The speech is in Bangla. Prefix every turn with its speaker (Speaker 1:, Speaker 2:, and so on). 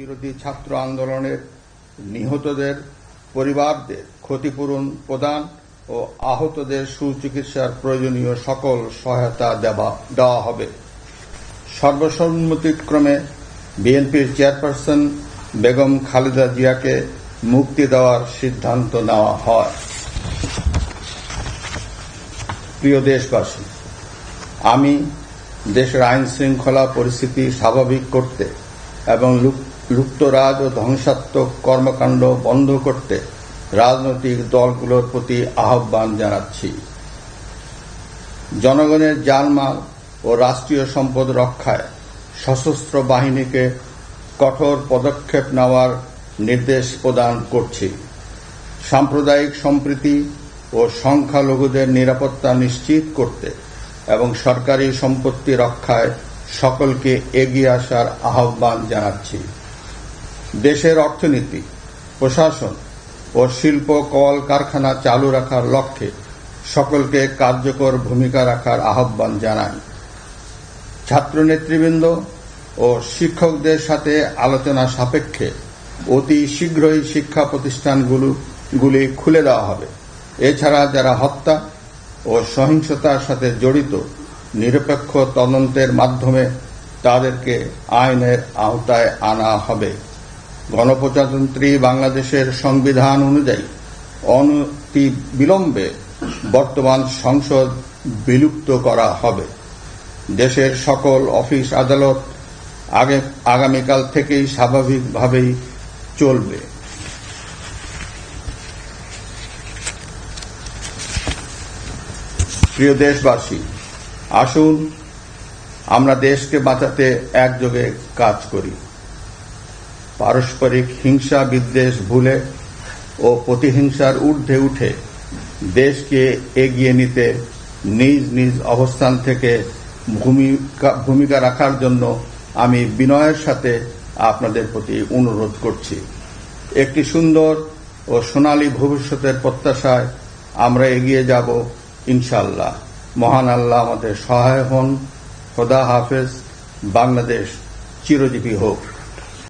Speaker 1: বিরোধী ছাত্র আন্দোলনের নিহতদের পরিবারদের ক্ষতিপূরণ প্রদান ও আহতদের সুচিকিৎসার প্রয়োজনীয় সকল সহায়তা দেওয়া হবে। সর্বসম্মতিক্রমে বিএনপির চেয়ারপারসন বেগম খালেদা জিয়াকে মুক্তি দেওয়ার সিদ্ধান্ত নেওয়া হয়। প্রিয় দেশবাসী, আমি দেশের আইন শৃঙ্খলা পরিস্থিতি স্বাভাবিক করতে এবং লুপ্তরাজ ও ধ্বংসাত্মক কর্মকাণ্ড বন্ধ করতে রাজনৈতিক দলগুলোর প্রতি আহ্বান জানাচ্ছি। জনগণের জানমাল ও রাষ্ট্রীয় সম্পদ রক্ষায় সশস্ত্র বাহিনীকে কঠোর পদক্ষেপ নেওয়ার নির্দেশ প্রদান করছি। সাম্প্রদায়িক সম্প্রীতি ও সংখ্যালঘুদের নিরাপত্তা নিশ্চিত করতে এবং সরকারি সম্পত্তি রক্ষায় সকলকে এগিয়ে আসার আহ্বান জানাচ্ছি। দেশের অর্থনীতি, প্রশাসন ও শিল্প কল কারখানা চালু রাখার লক্ষ্যে সকলকে কার্যকর ভূমিকা রাখার আহ্বান জানাই। ছাত্র নেতৃবৃন্দ ও শিক্ষকদের সাথে আলোচনা সাপেক্ষে অতি শীঘ্রই শিক্ষা প্রতিষ্ঠানগুলি খুলে দেওয়া হবে। এছাড়া যারা হত্যা ও সহিংসতার সাথে জড়িত নিরপেক্ষ তদন্তের মাধ্যমে তাদেরকে আইনের আওতায় আনা হবে। গণপ্রজাতন্ত্রী বাংলাদেশের সংবিধান অনুযায়ী অনতি বিলম্বে বর্তমান সংসদ বিলুপ্ত করা হবে। দেশের সকল অফিস আদালত আগামীকাল থেকেই স্বাভাবিকভাবেই চলবে। প্রিয় দেশবাসী, আসুন আমরা দেশকে বাঁচাতে একযোগে কাজ করি। পারস্পরিক হিংসা বিদ্বেষ ভুলে ও প্রতিহিংসার ঊর্ধ্বে উঠে দেশকে এগিয়ে নিতে নিজ নিজ অবস্থান থেকে ভূমিকা রাখার জন্য আমি বিনয়ের সাথে আপনাদের প্রতি অনুরোধ করছি। একটি সুন্দর ও সোনালী ভবিষ্যতের প্রত্যাশায় আমরা এগিয়ে যাব ইনশাআল্লাহ। মহান আল্লাহ আমাদের সহায় হন। খোদা হাফেজ। বাংলাদেশ চিরজীবী হোক।